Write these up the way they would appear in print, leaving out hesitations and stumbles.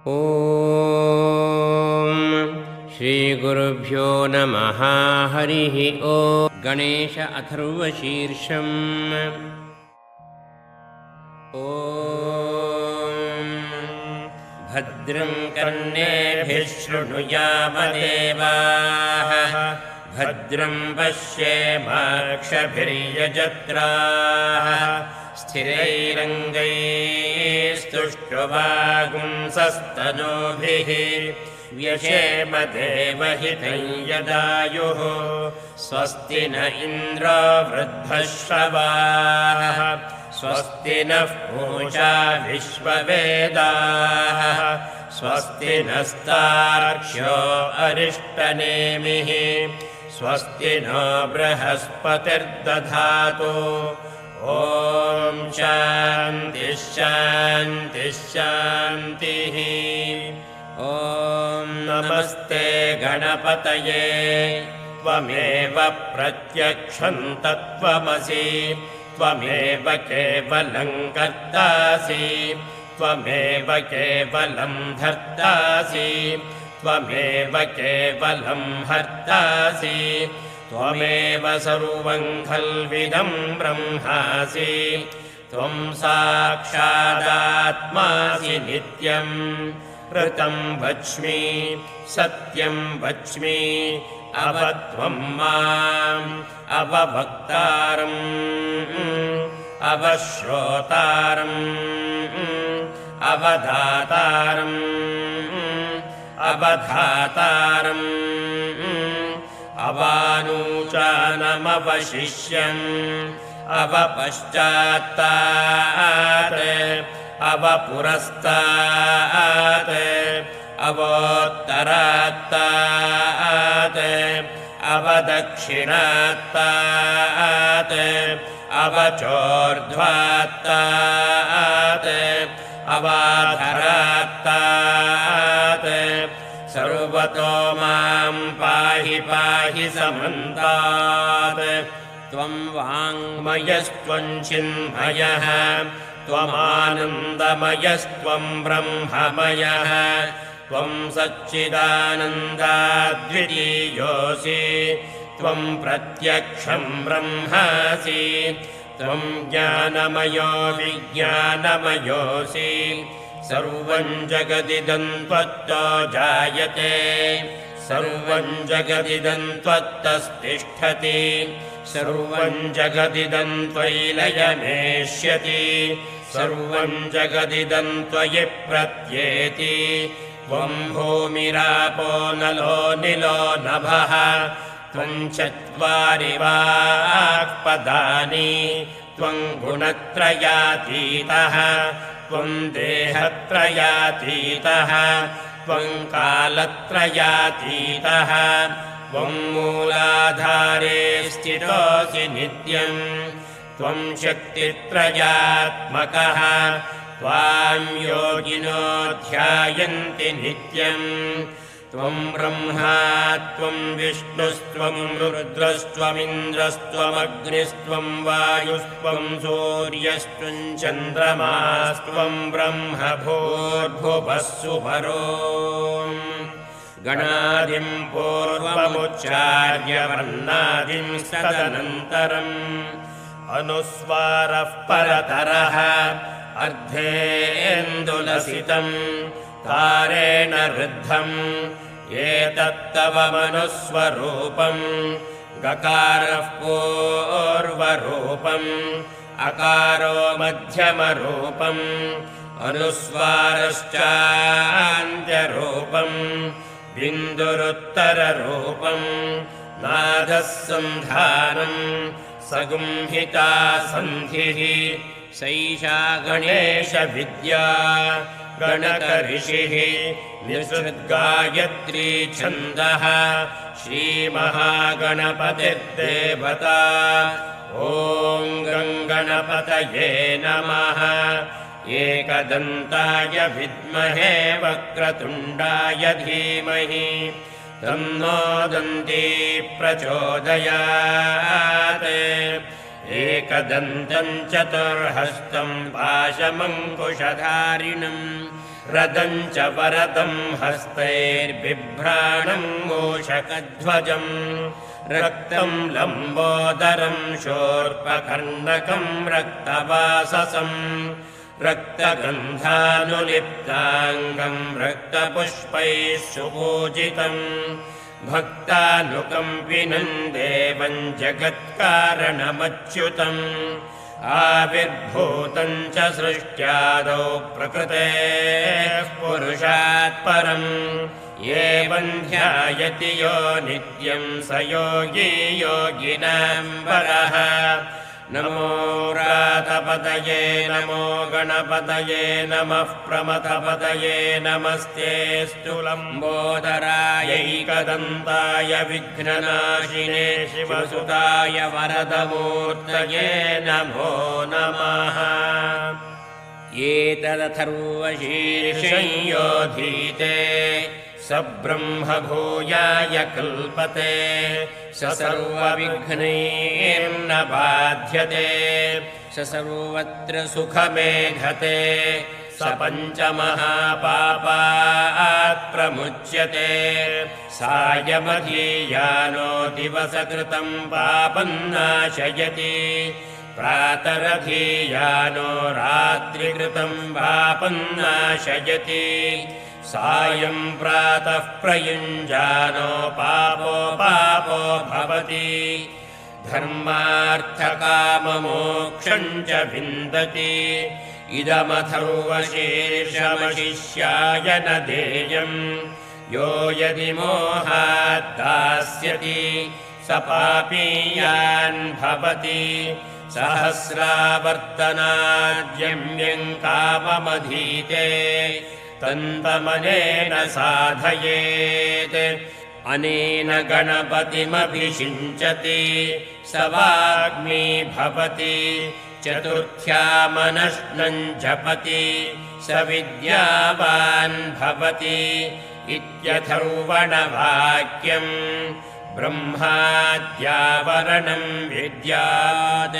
ಓಂ ಶ್ರೀ ಗುರುಭ್ಯೋ ನಮಃ. ಹರಿಃ ಓಂ. ಗಣೇಶ ಅಥರ್ವಶೀರ್ಷಂ. ಓಂ ಭದ್ರಂ ಕರ್ಣೇಭಿಃ ಶೃಣುಯಾಮದೇವಾಃ. ಭದ್ರಂ ಪಶ್ಯೇಮಾಕ್ಷಭಿರ್ಯಜತ್ರಾಃ. ಸ್ಥಿರೈರಂಗೈಸ್ತುಷ್टुवागुंसस्तनूभिः व्यशेम देवहितं यदायुः. स्वस्ति न इन्द्रो वृद्धश्रवाः. स्वस्ति नः पूषा विश्ववेदाः. स्वस्ति नस्तार्क्ष्यो अरिष्टनेमिः. स्वस्ति नो बृहस्पतिर्दधातु. ॐ शान्तिः शान्तिः शान्तिः. ॐ नमस्ते गणपतये. त्वमेव प्रत्यक्षं तत्त्वमसि. त्वमेव केवलं कर्तासि. त्वमेव केवलं धर्तासि. त्वमेव केवलं हर्तासि. त्वमेव सर्वं खल्विदं ब्रह्मासि. त्वं साक्षादात्मासि नित्यं. ऋतं वच्मि सत्यं वच्मि. अव त्वं माम् अववक्तारम् अवश्रोतारम् अवधातारम् अवधातारम् अवानूचानमवशिष्यम् अवपश्चात्तात् अवपुरस्तात् अवोत्तरात्तात् अवदक्षिणात्तात् अवचोर्ध्वात्तात् अवाधरात्तात्. सर्वतो मां पाहि पाहि समन्तात्. त्वं वाङ्मयस्त्वं चिन्मयः. त्वमानन्दमयस्त्वं ब्रह्ममयः. त्वं सच्चिदानन्दाद्वितीयोऽसि. त्वं प्रत्यक्षं ब्रह्मासि. त्वं ज्ञानमयो विज्ञानमयोऽसि. सर्वं जगदिदं त्वत्तो जायते. सर्वं जगदिदं त्वत्तस्तिष्ठति. सर्वं जगदिदं त्वयि लयमेष्यति. सर्वं जगदिदं त्वयि प्रत्येति. त्वं भूमिरापो नलो निलो नभः. त्वं चत्वारि वाक्पदानि. त्वं गुणत्रयातीतः. त्वं देहत्रयातीतः. त्वं कालत्रयातीतः. त्वं मूलाधारे स्थितोऽसि नित्यं. त्वं शक्तित्रयात्मकः. त्वां योगिनो ध्यायन्ति नित्यं. त्वं ब्रह्मा त्वं विष्णुस्त्वं रुद्रस्त्वमिन्द्रस्त्वमग्निस्त्वं वायुस्त्वं सूर्यस्त्वं चन्द्रमास्त्वं ब्रह्म भूर्भुवः सुपरो. गणादिं पूर्वमुच्चार्य वर्णादिं तदनन्तरम्. अनुस्वारः परतरः अर्धेन्दुलसितं. तारेण ऋद्धम् एतत्तव मनुस्वरूपम्. गकारः पूर्वरूपम्. अकारो मध्यमरूपम्. अनुस्वारश्चान्त्यरूपम्. बिन्दुरुत्तररूपम्. नादः सन्धानम्. सगुंहिता सन्धिः. सैषा गणेशविद्या. गणकऋषिः निसृद्गायत्री छन्दः. श्रीमहागणपतिर्देवता. ॐ गङ्गणपतये नमः. एकदन्ताय विद्महे वक्रतुण्डाय धीमहि. तन्नो दन्ती प्रचोदयात्. एकदन्तं चतुर्हस्तं पाशमङ्कुशधारिणं रदं च वरदं हस्तैर्बिभ्राणं मूषकध्वजं रक्तं लम्बोदरं शूर्पकर्णकं रक्तवाससं रक्तगन्धानुलिप्ताङ्गं रक्तपुष्पैः सुपूजितम् भक्तानुकम्पिनं देवं जगत्कारणमच्युतम् आविर्भूतं च सृष्ट्यादौ प्रकृतेः पुरुषात् परम् एवं ध्यायति यो नित्यं स योगी योगिनां वरः नमो रातपतये नमो गणपतये नमः प्रमथपतये नमस्तेऽस्तु लम्बोदरायैकदन्ताय विघ्ननाशिने शिवसुताय वरदमूर्तये नमो नमः एतदथर्वशीर्षं योधीते स ब्रह्मभूयाय कल्पते स सर्वविघ्नैर्न बाध्यते स सर्वत्र सुखमेधते स पञ्चमहापापात् प्रमुच्यते सायमधीयानो दिवसकृतं पापं नाशयति प्रातरधीयानो रात्रिकृतं पापं नाशयति सायं प्रातः प्रयुञ्जानो पापो भवति धर्मार्थकाममोक्षं च विन्दति इदमथर्वशीर्षमशिष्याय न देयं यो यदि मोहात् दास्यति स पापीयान् भवति सहस्रावर्तनाद्यम्यं काममधीते तन्तमनेन साधयेत् अनेन गणपतिमभिषिञ्चति स वाग्मी भवति चतुर्थ्यामनश्नं जपति स विद्यावान् भवति इत्यथर्वणवाक्यम् ब्रह्माद्यावरणं विद्यात्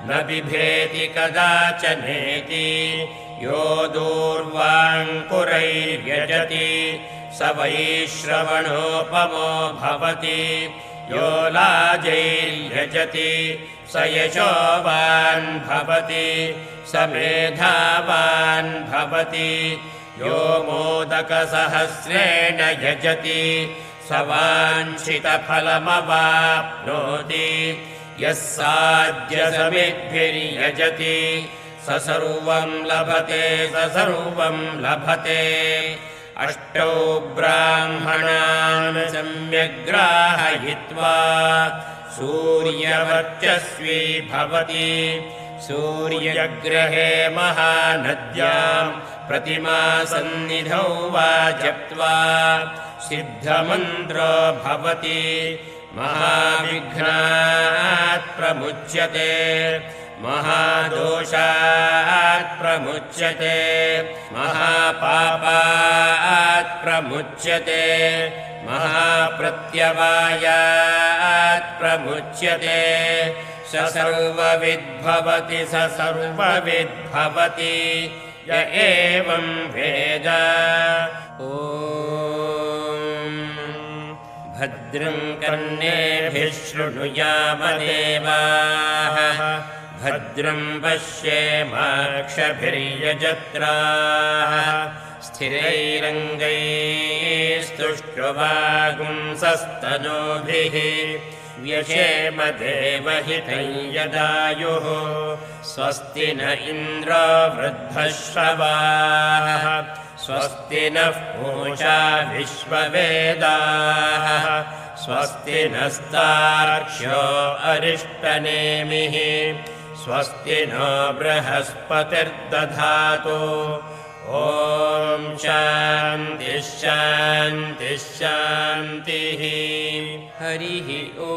न बिभेति कदाचनेति यो दूर्वाङ्कुरैर्यजति स वैश्रवणोपमो भवति यो लाजैर्यजति स यशोवान् भवति स मेधावान् भवति यो मोदकसहस्रेण यजति स वाञ्छितफलमवाप्नोति यः साध्यसमिद्भिर्यजति स सर्वं लभते अष्टौ ब्राह्मणान् सम्यग्राहयित्वा सूर्यवर्चस्वी भवति सूर्यग्रहे महानद्यां प्रतिमासन्निधौ वा जप्त्वा सिद्धमन्त्रो भवति महाविघ्नात् प्रमुच्यते महादोषात् प्रमुच्यते महापापात् प्रमुच्यते महाप्रत्यवायात् प्रमुच्यते स सर्वविद्भवति य एवं वेद ॐ भद्रं कर्णेभिः शृणुयामदेवाः भद्रं पश्येमाक्षभिर्यजत्राः स्थिरैरङ्गैस्तुष्ट्वागुंसस्तनूभिः व्यशेम देवहितं यदायुः स्वस्ति न इन्द्रो वृद्धश्रवाः स्वस्ति नः पूषा विश्ववेदाः स्वस्ति नस्तार्क्ष्यो अरिष्टनेमिः स्वस्ति नो बृहस्पतिर्दधातु ॐ शान्तिः शान्तिः शान्तिः हरिः ॐ